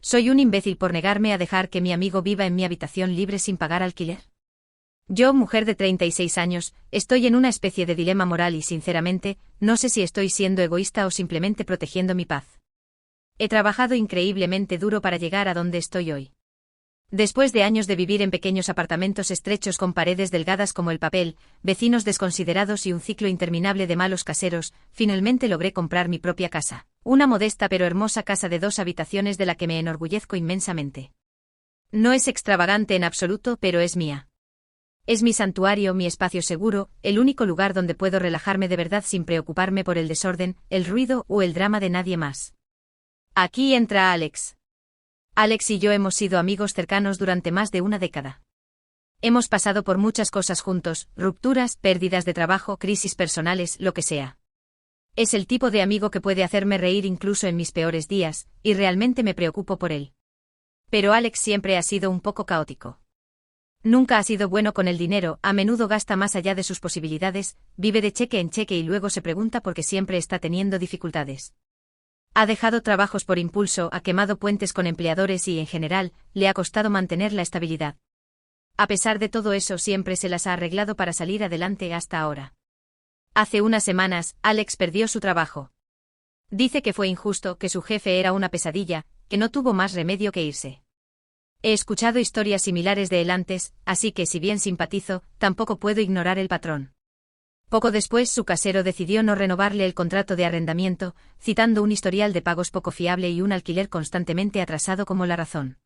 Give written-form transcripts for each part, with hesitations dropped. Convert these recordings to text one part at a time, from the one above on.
Soy un imbécil por negarme a dejar que mi amigo viva en mi habitación libre sin pagar alquiler. Yo, mujer de 36 años, estoy en una especie de dilema moral y, sinceramente, no sé si estoy siendo egoísta o simplemente protegiendo mi paz. He trabajado increíblemente duro para llegar a donde estoy hoy. Después de años de vivir en pequeños apartamentos estrechos con paredes delgadas como el papel, vecinos desconsiderados y un ciclo interminable de malos caseros, finalmente logré comprar mi propia casa. Una modesta pero hermosa casa de 2 habitaciones de la que me enorgullezco inmensamente. No es extravagante en absoluto, pero es mía. Es mi santuario, mi espacio seguro, el único lugar donde puedo relajarme de verdad sin preocuparme por el desorden, el ruido o el drama de nadie más. Aquí entra Alex. Alex y yo hemos sido amigos cercanos durante más de una década. Hemos pasado por muchas cosas juntos, rupturas, pérdidas de trabajo, crisis personales, lo que sea. Es el tipo de amigo que puede hacerme reír incluso en mis peores días, y realmente me preocupo por él. Pero Alex siempre ha sido un poco caótico. Nunca ha sido bueno con el dinero, a menudo gasta más allá de sus posibilidades, vive de cheque en cheque y luego se pregunta por qué siempre está teniendo dificultades. Ha dejado trabajos por impulso, ha quemado puentes con empleadores y, en general, le ha costado mantener la estabilidad. A pesar de todo eso, siempre se las ha arreglado para salir adelante hasta ahora. Hace unas semanas, Alex perdió su trabajo. Dice que fue injusto, que su jefe era una pesadilla, que no tuvo más remedio que irse. He escuchado historias similares de él antes, así que si bien simpatizo, tampoco puedo ignorar el patrón. Poco después su casero decidió no renovarle el contrato de arrendamiento, citando un historial de pagos poco fiable y un alquiler constantemente atrasado como la razón.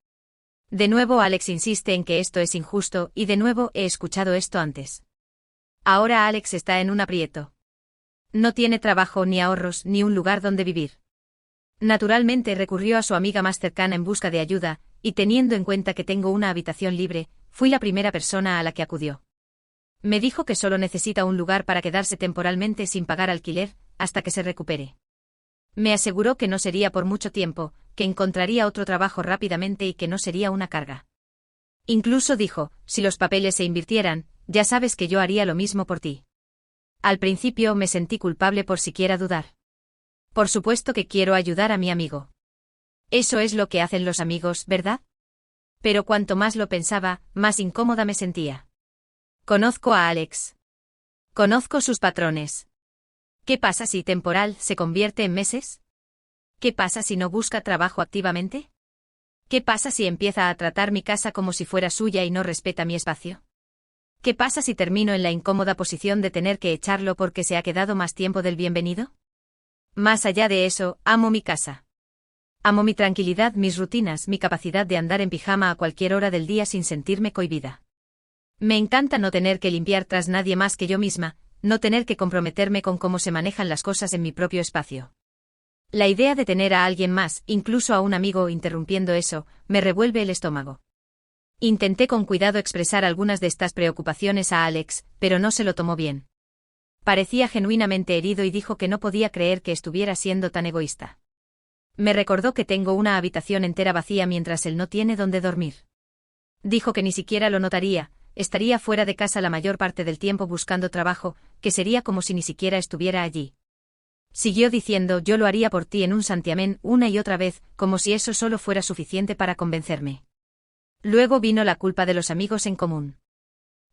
De nuevo Alex insiste en que esto es injusto, y de nuevo he escuchado esto antes. Ahora Alex está en un aprieto. No tiene trabajo, ni ahorros, ni un lugar donde vivir. Naturalmente recurrió a su amiga más cercana en busca de ayuda, y teniendo en cuenta que tengo una habitación libre, fui la primera persona a la que acudió. Me dijo que solo necesita un lugar para quedarse temporalmente sin pagar alquiler, hasta que se recupere. Me aseguró que no sería por mucho tiempo, que encontraría otro trabajo rápidamente y que no sería una carga. Incluso dijo, si los papeles se invirtieran, ya sabes que yo haría lo mismo por ti. Al principio me sentí culpable por siquiera dudar. Por supuesto que quiero ayudar a mi amigo. Eso es lo que hacen los amigos, ¿verdad? Pero cuanto más lo pensaba, más incómoda me sentía. Conozco a Alex. Conozco sus patrones. ¿Qué pasa si temporal se convierte en meses? ¿Qué pasa si no busca trabajo activamente? ¿Qué pasa si empieza a tratar mi casa como si fuera suya y no respeta mi espacio? ¿Qué pasa si termino en la incómoda posición de tener que echarlo porque se ha quedado más tiempo del bienvenido? Más allá de eso, amo mi casa. Amo mi tranquilidad, mis rutinas, mi capacidad de andar en pijama a cualquier hora del día sin sentirme cohibida. Me encanta no tener que limpiar tras nadie más que yo misma, no tener que comprometerme con cómo se manejan las cosas en mi propio espacio. La idea de tener a alguien más, incluso a un amigo, interrumpiendo eso, me revuelve el estómago. Intenté con cuidado expresar algunas de estas preocupaciones a Alex, pero no se lo tomó bien. Parecía genuinamente herido y dijo que no podía creer que estuviera siendo tan egoísta. Me recordó que tengo una habitación entera vacía mientras él no tiene donde dormir. Dijo que ni siquiera lo notaría, estaría fuera de casa la mayor parte del tiempo buscando trabajo, que sería como si ni siquiera estuviera allí. Siguió diciendo, yo lo haría por ti en un santiamén una y otra vez, como si eso solo fuera suficiente para convencerme. Luego vino la culpa de los amigos en común.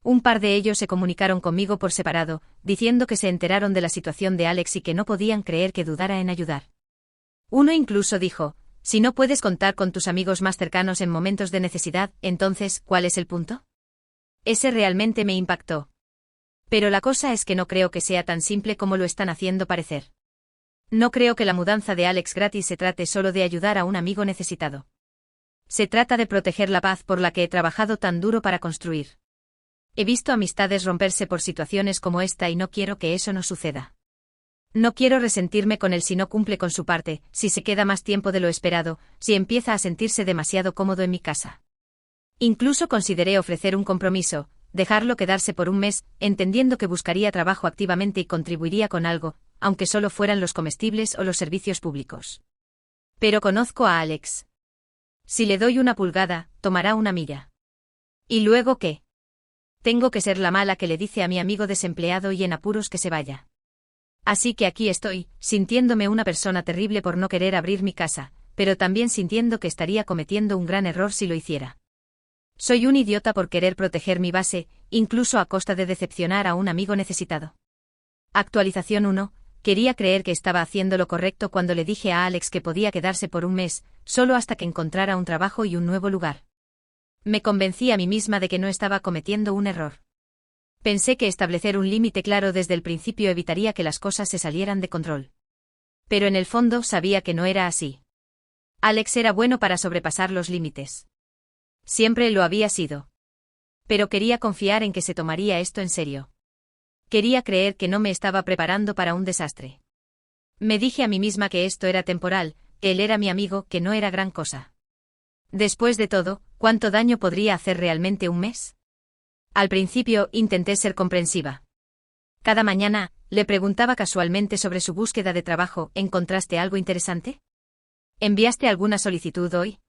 Un par de ellos se comunicaron conmigo por separado, diciendo que se enteraron de la situación de Alex y que no podían creer que dudara en ayudar. Uno incluso dijo, si no puedes contar con tus amigos más cercanos en momentos de necesidad, entonces, ¿cuál es el punto? Ese realmente me impactó. Pero la cosa es que no creo que sea tan simple como lo están haciendo parecer. No creo que la mudanza de Alex gratis se trate solo de ayudar a un amigo necesitado. Se trata de proteger la paz por la que he trabajado tan duro para construir. He visto amistades romperse por situaciones como esta y no quiero que eso nos suceda. No quiero resentirme con él si no cumple con su parte, si se queda más tiempo de lo esperado, si empieza a sentirse demasiado cómodo en mi casa. Incluso consideré ofrecer un compromiso, dejarlo quedarse por un mes, entendiendo que buscaría trabajo activamente y contribuiría con algo, aunque solo fueran los comestibles o los servicios públicos. Pero conozco a Alex. Si le doy una pulgada, tomará una milla. ¿Y luego qué? Tengo que ser la mala que le dice a mi amigo desempleado y en apuros que se vaya. Así que aquí estoy, sintiéndome una persona terrible por no querer abrir mi casa, pero también sintiendo que estaría cometiendo un gran error si lo hiciera. Soy un idiota por querer proteger mi base, incluso a costa de decepcionar a un amigo necesitado. Actualización 1. Quería creer que estaba haciendo lo correcto cuando le dije a Alex que podía quedarse por un mes, solo hasta que encontrara un trabajo y un nuevo lugar. Me convencí a mí misma de que no estaba cometiendo un error. Pensé que establecer un límite claro desde el principio evitaría que las cosas se salieran de control. Pero en el fondo sabía que no era así. Alex era bueno para sobrepasar los límites. Siempre lo había sido. Pero quería confiar en que se tomaría esto en serio. Quería creer que no me estaba preparando para un desastre. Me dije a mí misma que esto era temporal, que él era mi amigo, que no era gran cosa. Después de todo, ¿cuánto daño podría hacer realmente un mes? Al principio intenté ser comprensiva. Cada mañana, le preguntaba casualmente sobre su búsqueda de trabajo. ¿Encontraste algo interesante? ¿Enviaste alguna solicitud hoy?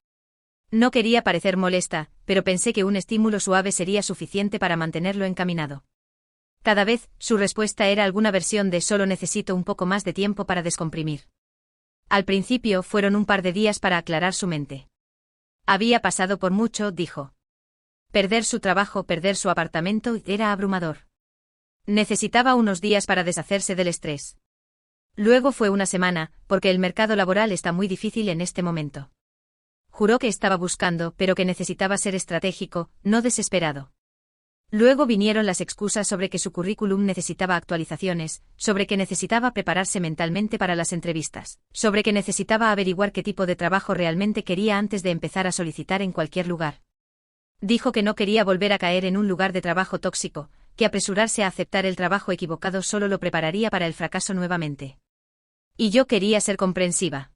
No quería parecer molesta, pero pensé que un estímulo suave sería suficiente para mantenerlo encaminado. Cada vez, su respuesta era alguna versión de solo necesito un poco más de tiempo para descomprimir. Al principio fueron un par de días para aclarar su mente. Había pasado por mucho, dijo. Perder su trabajo, perder su apartamento, era abrumador. Necesitaba unos días para deshacerse del estrés. Luego fue una semana, porque el mercado laboral está muy difícil en este momento. Juró que estaba buscando, pero que necesitaba ser estratégico, no desesperado. Luego vinieron las excusas sobre que su currículum necesitaba actualizaciones, sobre que necesitaba prepararse mentalmente para las entrevistas, sobre que necesitaba averiguar qué tipo de trabajo realmente quería antes de empezar a solicitar en cualquier lugar. Dijo que no quería volver a caer en un lugar de trabajo tóxico, que apresurarse a aceptar el trabajo equivocado solo lo prepararía para el fracaso nuevamente. Y yo quería ser comprensiva.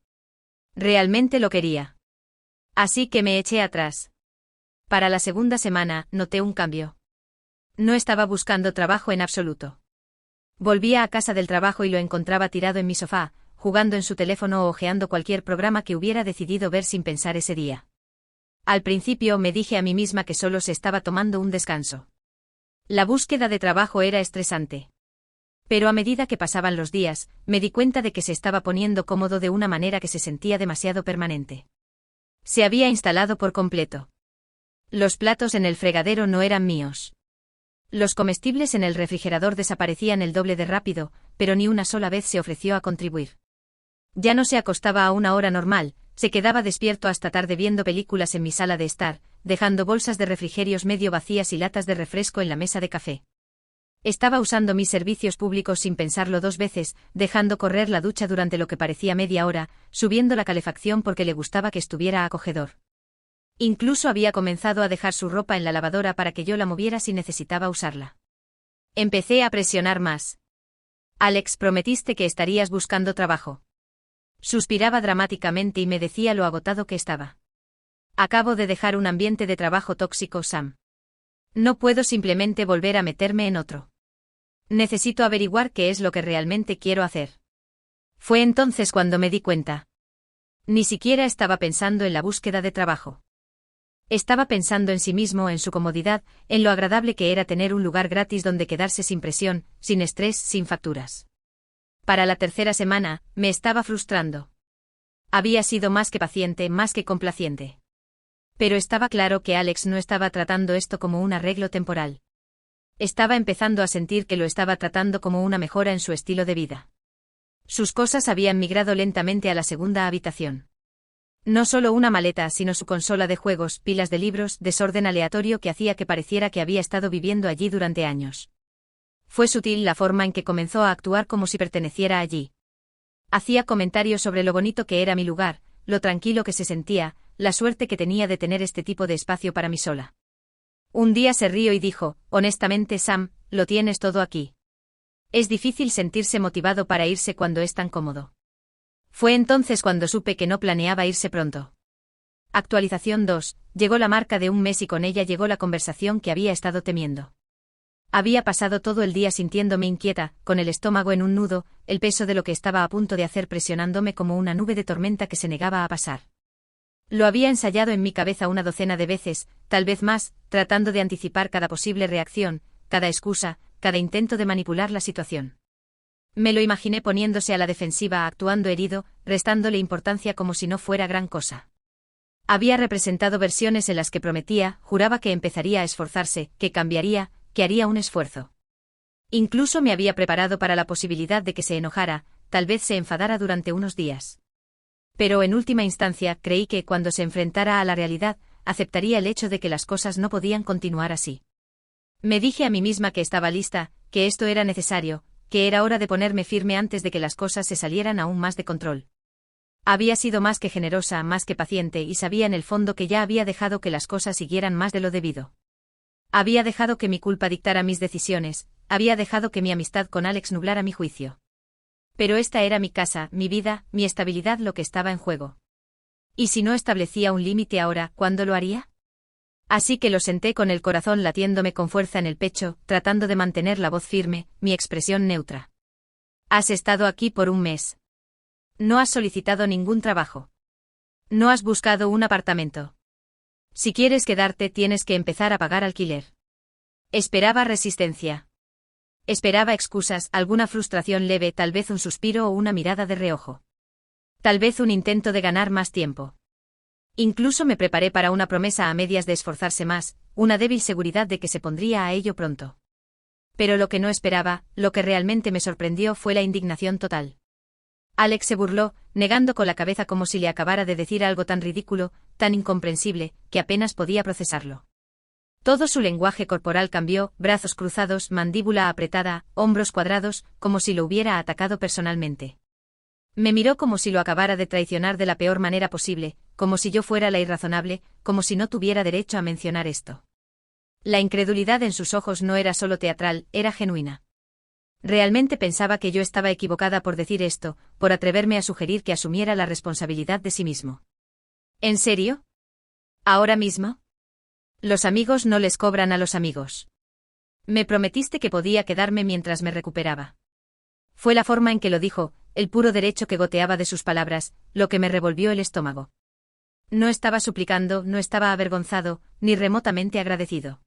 Realmente lo quería. Así que me eché atrás. Para la segunda semana, noté un cambio. No estaba buscando trabajo en absoluto. Volvía a casa del trabajo y lo encontraba tirado en mi sofá, jugando en su teléfono o hojeando cualquier programa que hubiera decidido ver sin pensar ese día. Al principio me dije a mí misma que solo se estaba tomando un descanso. La búsqueda de trabajo era estresante. Pero a medida que pasaban los días, me di cuenta de que se estaba poniendo cómodo de una manera que se sentía demasiado permanente. Se había instalado por completo. Los platos en el fregadero no eran míos. Los comestibles en el refrigerador desaparecían el doble de rápido, pero ni una sola vez se ofreció a contribuir. Ya no se acostaba a una hora normal, se quedaba despierto hasta tarde viendo películas en mi sala de estar, dejando bolsas de refrigerios medio vacías y latas de refresco en la mesa de café. Estaba usando mis servicios públicos sin pensarlo dos veces, dejando correr la ducha durante lo que parecía media hora, subiendo la calefacción porque le gustaba que estuviera acogedor. Incluso había comenzado a dejar su ropa en la lavadora para que yo la moviera si necesitaba usarla. Empecé a presionar más. Alex, prometiste que estarías buscando trabajo. Suspiraba dramáticamente y me decía lo agotado que estaba. Acabo de dejar un ambiente de trabajo tóxico, Sam. No puedo simplemente volver a meterme en otro. Necesito averiguar qué es lo que realmente quiero hacer. Fue entonces cuando me di cuenta. Ni siquiera estaba pensando en la búsqueda de trabajo. Estaba pensando en sí mismo, en su comodidad, en lo agradable que era tener un lugar gratis donde quedarse sin presión, sin estrés, sin facturas. Para la tercera semana, me estaba frustrando. Había sido más que paciente, más que complaciente. Pero estaba claro que Alex no estaba tratando esto como un arreglo temporal. Estaba empezando a sentir que lo estaba tratando como una mejora en su estilo de vida. Sus cosas habían migrado lentamente a la segunda habitación. No solo una maleta, sino su consola de juegos, pilas de libros, desorden aleatorio que hacía que pareciera que había estado viviendo allí durante años. Fue sutil la forma en que comenzó a actuar como si perteneciera allí. Hacía comentarios sobre lo bonito que era mi lugar, lo tranquilo que se sentía, la suerte que tenía de tener este tipo de espacio para mí sola. Un día se rió y dijo, honestamente, Sam, lo tienes todo aquí. Es difícil sentirse motivado para irse cuando es tan cómodo. Fue entonces cuando supe que no planeaba irse pronto. Actualización 2. Llegó la marca de un mes y con ella llegó la conversación que había estado temiendo. Había pasado todo el día sintiéndome inquieta, con el estómago en un nudo, el peso de lo que estaba a punto de hacer presionándome como una nube de tormenta que se negaba a pasar. Lo había ensayado en mi cabeza una docena de veces, tal vez más, tratando de anticipar cada posible reacción, cada excusa, cada intento de manipular la situación. Me lo imaginé poniéndose a la defensiva, actuando herido, restándole importancia como si no fuera gran cosa. Había representado versiones en las que prometía, juraba que empezaría a esforzarse, que cambiaría, que haría un esfuerzo. Incluso me había preparado para la posibilidad de que se enojara, tal vez se enfadara durante unos días. Pero en última instancia creí que cuando se enfrentara a la realidad, aceptaría el hecho de que las cosas no podían continuar así. Me dije a mí misma que estaba lista, que esto era necesario, que era hora de ponerme firme antes de que las cosas se salieran aún más de control. Había sido más que generosa, más que paciente y sabía en el fondo que ya había dejado que las cosas siguieran más de lo debido. Había dejado que mi culpa dictara mis decisiones, había dejado que mi amistad con Alex nublara mi juicio. Pero esta era mi casa, mi vida, mi estabilidad, lo que estaba en juego. ¿Y si no establecía un límite ahora, cuándo lo haría? Así que lo senté con el corazón latiéndome con fuerza en el pecho, tratando de mantener la voz firme, mi expresión neutra. Has estado aquí por un mes. No has solicitado ningún trabajo. No has buscado un apartamento. Si quieres quedarte, tienes que empezar a pagar alquiler. Esperaba resistencia. Esperaba excusas, alguna frustración leve, tal vez un suspiro o una mirada de reojo. Tal vez un intento de ganar más tiempo. Incluso me preparé para una promesa a medias de esforzarse más, una débil seguridad de que se pondría a ello pronto. Pero lo que no esperaba, lo que realmente me sorprendió fue la indignación total. Alex se burló, negando con la cabeza como si le acabara de decir algo tan ridículo, tan incomprensible, que apenas podía procesarlo. Todo su lenguaje corporal cambió, brazos cruzados, mandíbula apretada, hombros cuadrados, como si lo hubiera atacado personalmente. Me miró como si lo acabara de traicionar de la peor manera posible, como si yo fuera la irrazonable, como si no tuviera derecho a mencionar esto. La incredulidad en sus ojos no era solo teatral, era genuina. Realmente pensaba que yo estaba equivocada por decir esto, por atreverme a sugerir que asumiera la responsabilidad de sí mismo. ¿En serio? ¿Ahora mismo? Los amigos no les cobran a los amigos. Me prometiste que podía quedarme mientras me recuperaba. Fue la forma en que lo dijo, el puro derecho que goteaba de sus palabras, lo que me revolvió el estómago. No estaba suplicando, no estaba avergonzado, ni remotamente agradecido.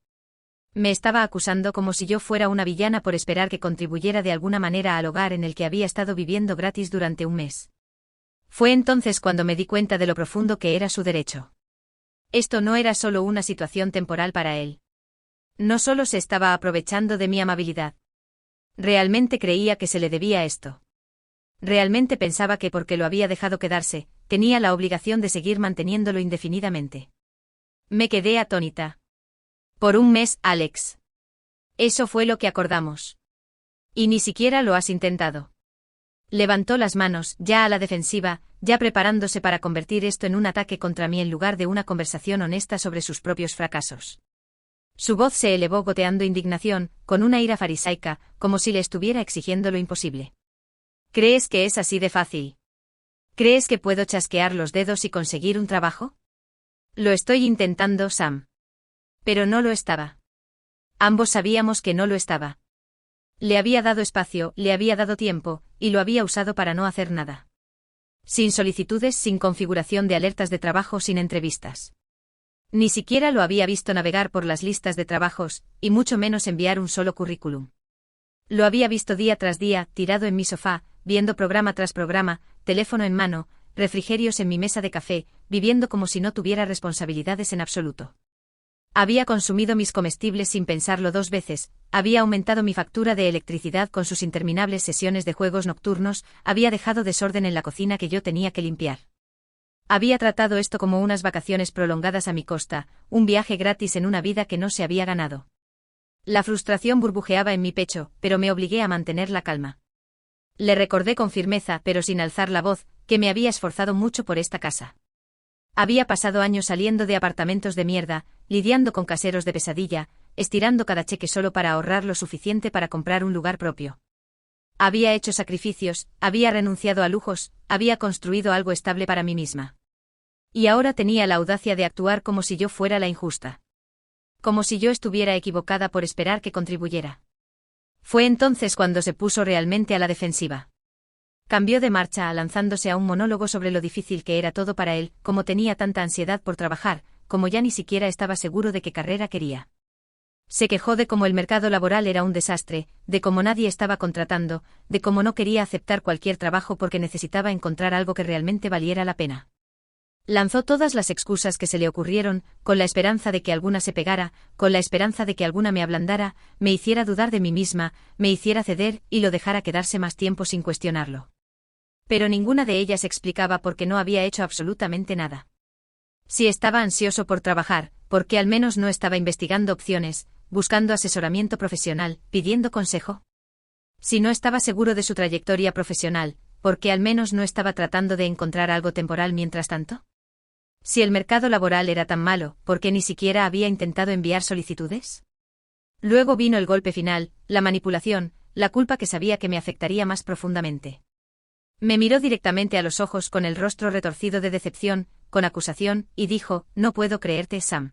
Me estaba acusando como si yo fuera una villana por esperar que contribuyera de alguna manera al hogar en el que había estado viviendo gratis durante un mes. Fue entonces cuando me di cuenta de lo profundo que era su derecho. Esto no era solo una situación temporal para él. No solo se estaba aprovechando de mi amabilidad. Realmente creía que se le debía esto. Realmente pensaba que porque lo había dejado quedarse, tenía la obligación de seguir manteniéndolo indefinidamente. Me quedé atónita. Por un mes, Alex. Eso fue lo que acordamos. Y ni siquiera lo has intentado. Levantó las manos, ya a la defensiva, ya preparándose para convertir esto en un ataque contra mí en lugar de una conversación honesta sobre sus propios fracasos. Su voz se elevó goteando indignación, con una ira farisaica, como si le estuviera exigiendo lo imposible. ¿Crees que es así de fácil? ¿Crees que puedo chasquear los dedos y conseguir un trabajo? Lo estoy intentando, Sam. Pero no lo estaba. Ambos sabíamos que no lo estaba. Le había dado espacio, le había dado tiempo, y lo había usado para no hacer nada. Sin solicitudes, sin configuración de alertas de trabajo, sin entrevistas. Ni siquiera lo había visto navegar por las listas de trabajos, y mucho menos enviar un solo currículum. Lo había visto día tras día, tirado en mi sofá, viendo programa tras programa, teléfono en mano, refrigerios en mi mesa de café, viviendo como si no tuviera responsabilidades en absoluto. Había consumido mis comestibles sin pensarlo dos veces, había aumentado mi factura de electricidad con sus interminables sesiones de juegos nocturnos, había dejado desorden en la cocina que yo tenía que limpiar. Había tratado esto como unas vacaciones prolongadas a mi costa, un viaje gratis en una vida que no se había ganado. La frustración burbujeaba en mi pecho, pero me obligué a mantener la calma. Le recordé con firmeza, pero sin alzar la voz, que me había esforzado mucho por esta casa. Había pasado años saliendo de apartamentos de mierda, lidiando con caseros de pesadilla, estirando cada cheque solo para ahorrar lo suficiente para comprar un lugar propio. Había hecho sacrificios, había renunciado a lujos, había construido algo estable para mí misma. Y ahora tenía la audacia de actuar como si yo fuera la injusta. Como si yo estuviera equivocada por esperar que contribuyera. Fue entonces cuando se puso realmente a la defensiva. Cambió de marcha lanzándose a un monólogo sobre lo difícil que era todo para él, como tenía tanta ansiedad por trabajar, como ya ni siquiera estaba seguro de qué carrera quería. Se quejó de cómo el mercado laboral era un desastre, de cómo nadie estaba contratando, de cómo no quería aceptar cualquier trabajo porque necesitaba encontrar algo que realmente valiera la pena. Lanzó todas las excusas que se le ocurrieron, con la esperanza de que alguna se pegara, con la esperanza de que alguna me ablandara, me hiciera dudar de mí misma, me hiciera ceder y lo dejara quedarse más tiempo sin cuestionarlo. Pero ninguna de ellas explicaba por qué no había hecho absolutamente nada. Si estaba ansioso por trabajar, ¿por qué al menos no estaba investigando opciones, buscando asesoramiento profesional, pidiendo consejo? Si no estaba seguro de su trayectoria profesional, ¿por qué al menos no estaba tratando de encontrar algo temporal mientras tanto? Si el mercado laboral era tan malo, ¿por qué ni siquiera había intentado enviar solicitudes? Luego vino el golpe final, la manipulación, la culpa que sabía que me afectaría más profundamente. Me miró directamente a los ojos con el rostro retorcido de decepción, con acusación, y dijo: «No puedo creerte, Sam.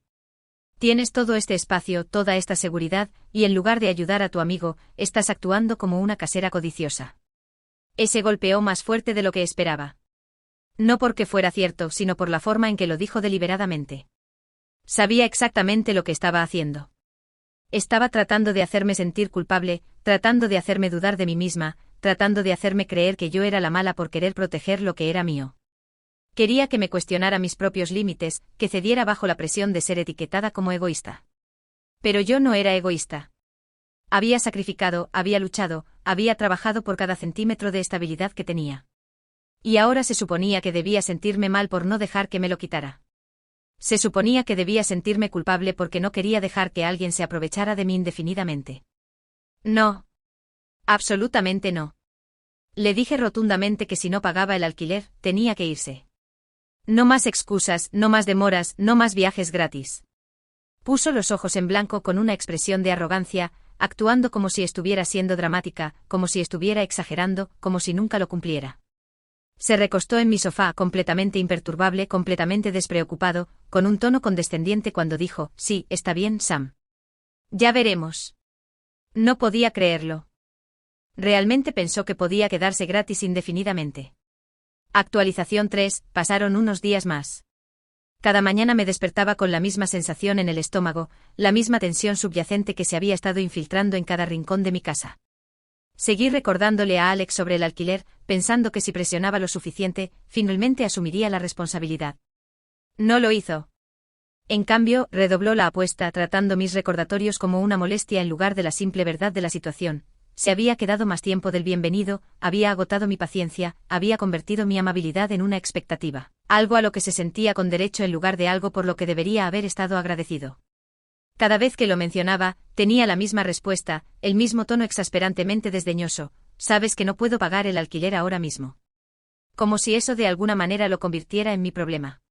Tienes todo este espacio, toda esta seguridad, y en lugar de ayudar a tu amigo, estás actuando como una casera codiciosa». Ese golpeó más fuerte de lo que esperaba. No porque fuera cierto, sino por la forma en que lo dijo deliberadamente. Sabía exactamente lo que estaba haciendo. Estaba tratando de hacerme sentir culpable, tratando de hacerme dudar de mí misma, tratando de hacerme creer que yo era la mala por querer proteger lo que era mío. Quería que me cuestionara mis propios límites, que cediera bajo la presión de ser etiquetada como egoísta. Pero yo no era egoísta. Había sacrificado, había luchado, había trabajado por cada centímetro de estabilidad que tenía. Y ahora se suponía que debía sentirme mal por no dejar que me lo quitara. Se suponía que debía sentirme culpable porque no quería dejar que alguien se aprovechara de mí indefinidamente. No. Absolutamente no. Le dije rotundamente que si no pagaba el alquiler, tenía que irse. No más excusas, no más demoras, no más viajes gratis. Puso los ojos en blanco con una expresión de arrogancia, actuando como si estuviera siendo dramática, como si estuviera exagerando, como si nunca lo cumpliera. Se recostó en mi sofá completamente imperturbable, completamente despreocupado, con un tono condescendiente cuando dijo: «Sí, está bien, Sam. Ya veremos». No podía creerlo. Realmente pensó que podía quedarse gratis indefinidamente. Actualización 3, pasaron unos días más. Cada mañana me despertaba con la misma sensación en el estómago, la misma tensión subyacente que se había estado infiltrando en cada rincón de mi casa. Seguí recordándole a Alex sobre el alquiler, pensando que si presionaba lo suficiente, finalmente asumiría la responsabilidad. No lo hizo. En cambio, redobló la apuesta tratando mis recordatorios como una molestia en lugar de la simple verdad de la situación. Se había quedado más tiempo del bienvenido, había agotado mi paciencia, había convertido mi amabilidad en una expectativa, algo a lo que se sentía con derecho en lugar de algo por lo que debería haber estado agradecido. Cada vez que lo mencionaba, tenía la misma respuesta, el mismo tono exasperantemente desdeñoso: «Sabes que no puedo pagar el alquiler ahora mismo». Como si eso de alguna manera lo convirtiera en mi problema.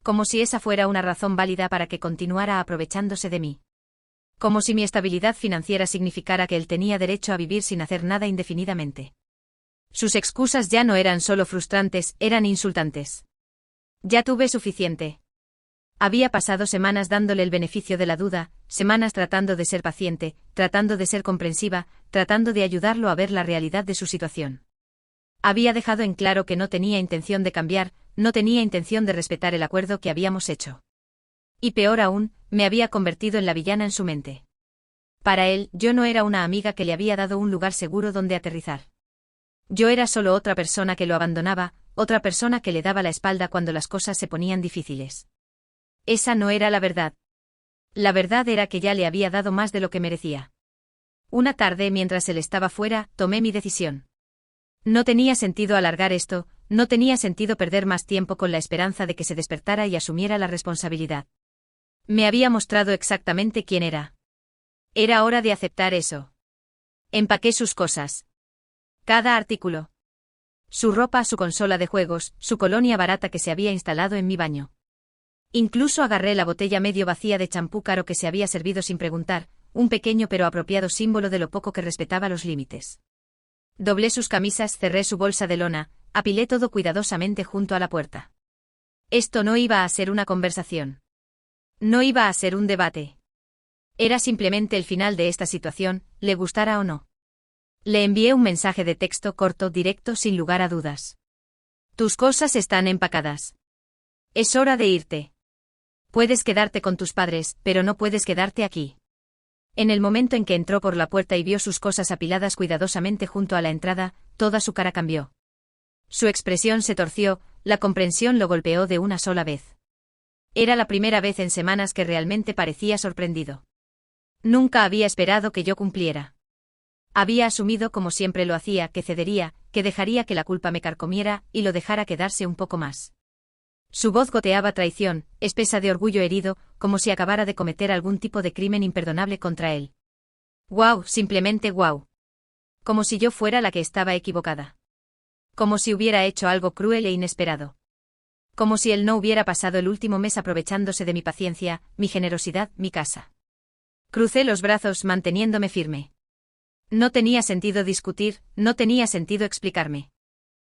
Como si esa fuera una razón válida para que continuara aprovechándose de mí. Como si mi estabilidad financiera significara que él tenía derecho a vivir sin hacer nada indefinidamente. Sus excusas ya no eran solo frustrantes, eran insultantes. Ya tuve suficiente. Había pasado semanas dándole el beneficio de la duda, semanas tratando de ser paciente, tratando de ser comprensiva, tratando de ayudarlo a ver la realidad de su situación. Había dejado en claro que no tenía intención de cambiar, no tenía intención de respetar el acuerdo que habíamos hecho. Y peor aún, me había convertido en la villana en su mente. Para él, yo no era una amiga que le había dado un lugar seguro donde aterrizar. Yo era solo otra persona que lo abandonaba, otra persona que le daba la espalda cuando las cosas se ponían difíciles. Esa no era la verdad. La verdad era que ya le había dado más de lo que merecía. Una tarde, mientras él estaba fuera, tomé mi decisión. No tenía sentido alargar esto, no tenía sentido perder más tiempo con la esperanza de que se despertara y asumiera la responsabilidad. Me había mostrado exactamente quién era. Era hora de aceptar eso. Empaqué sus cosas. Cada artículo. Su ropa, su consola de juegos, su colonia barata que se había instalado en mi baño. Incluso agarré la botella medio vacía de champú caro que se había servido sin preguntar, un pequeño pero apropiado símbolo de lo poco que respetaba los límites. Doblé sus camisas, cerré su bolsa de lona, apilé todo cuidadosamente junto a la puerta. Esto no iba a ser una conversación. No iba a ser un debate. Era simplemente el final de esta situación, le gustara o no. Le envié un mensaje de texto corto, directo, sin lugar a dudas. Tus cosas están empacadas. Es hora de irte. Puedes quedarte con tus padres, pero no puedes quedarte aquí. En el momento en que entró por la puerta y vio sus cosas apiladas cuidadosamente junto a la entrada, toda su cara cambió. Su expresión se torció, la comprensión lo golpeó de una sola vez. Era la primera vez en semanas que realmente parecía sorprendido. Nunca había esperado que yo cumpliera. Había asumido, como siempre lo hacía, que cedería, que dejaría que la culpa me carcomiera y lo dejara quedarse un poco más. Su voz goteaba traición, espesa de orgullo herido, como si acabara de cometer algún tipo de crimen imperdonable contra él. ¡Guau! Simplemente guau. Como si yo fuera la que estaba equivocada. Como si hubiera hecho algo cruel e inesperado. Como si él no hubiera pasado el último mes aprovechándose de mi paciencia, mi generosidad, mi casa. Crucé los brazos manteniéndome firme. No tenía sentido discutir, no tenía sentido explicarme.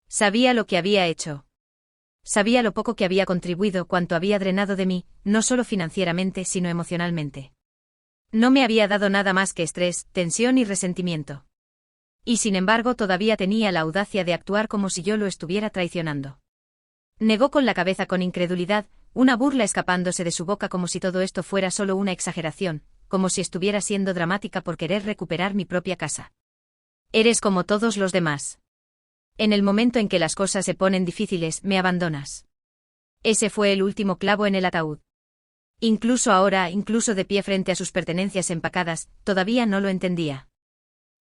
Sabía lo que había hecho. Sabía lo poco que había contribuido, cuánto había drenado de mí, no solo financieramente sino emocionalmente. No me había dado nada más que estrés, tensión y resentimiento. Y sin embargo todavía tenía la audacia de actuar como si yo lo estuviera traicionando. Negó con la cabeza con incredulidad, una burla escapándose de su boca como si todo esto fuera solo una exageración, como si estuviera siendo dramática por querer recuperar mi propia casa. Eres como todos los demás. En el momento en que las cosas se ponen difíciles, me abandonas. Ese fue el último clavo en el ataúd. Incluso ahora, incluso de pie frente a sus pertenencias empacadas, todavía no lo entendía.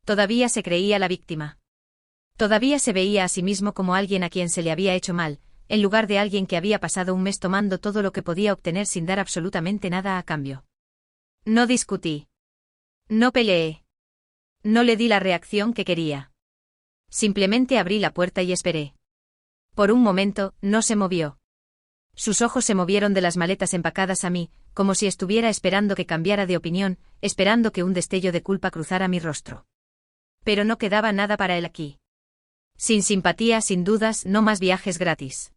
Todavía se creía la víctima. Todavía se veía a sí mismo como alguien a quien se le había hecho mal, en lugar de alguien que había pasado un mes tomando todo lo que podía obtener sin dar absolutamente nada a cambio. No discutí. No peleé. No le di la reacción que quería. Simplemente abrí la puerta y esperé. Por un momento, no se movió. Sus ojos se movieron de las maletas empacadas a mí, como si estuviera esperando que cambiara de opinión, esperando que un destello de culpa cruzara mi rostro. Pero no quedaba nada para él aquí. Sin simpatía, sin dudas, no más viajes gratis.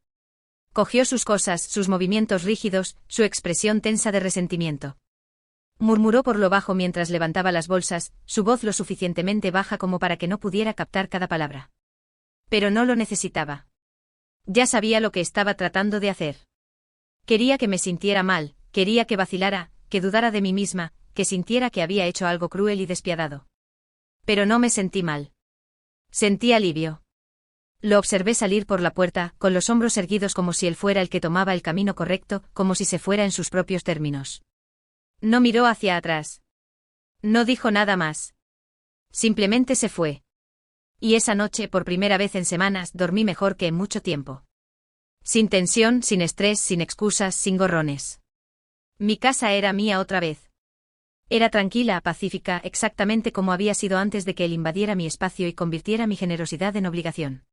Cogió sus cosas, sus movimientos rígidos, su expresión tensa de resentimiento. Murmuró por lo bajo mientras levantaba las bolsas, su voz lo suficientemente baja como para que no pudiera captar cada palabra. Pero no lo necesitaba. Ya sabía lo que estaba tratando de hacer. Quería que me sintiera mal, quería que vacilara, que dudara de mí misma, que sintiera que había hecho algo cruel y despiadado. Pero no me sentí mal. Sentí alivio. Lo observé salir por la puerta, con los hombros erguidos como si él fuera el que tomaba el camino correcto, como si se fuera en sus propios términos. No miró hacia atrás. No dijo nada más. Simplemente se fue. Y esa noche, por primera vez en semanas, dormí mejor que en mucho tiempo. Sin tensión, sin estrés, sin excusas, sin gorrones. Mi casa era mía otra vez. Era tranquila, pacífica, exactamente como había sido antes de que él invadiera mi espacio y convirtiera mi generosidad en obligación.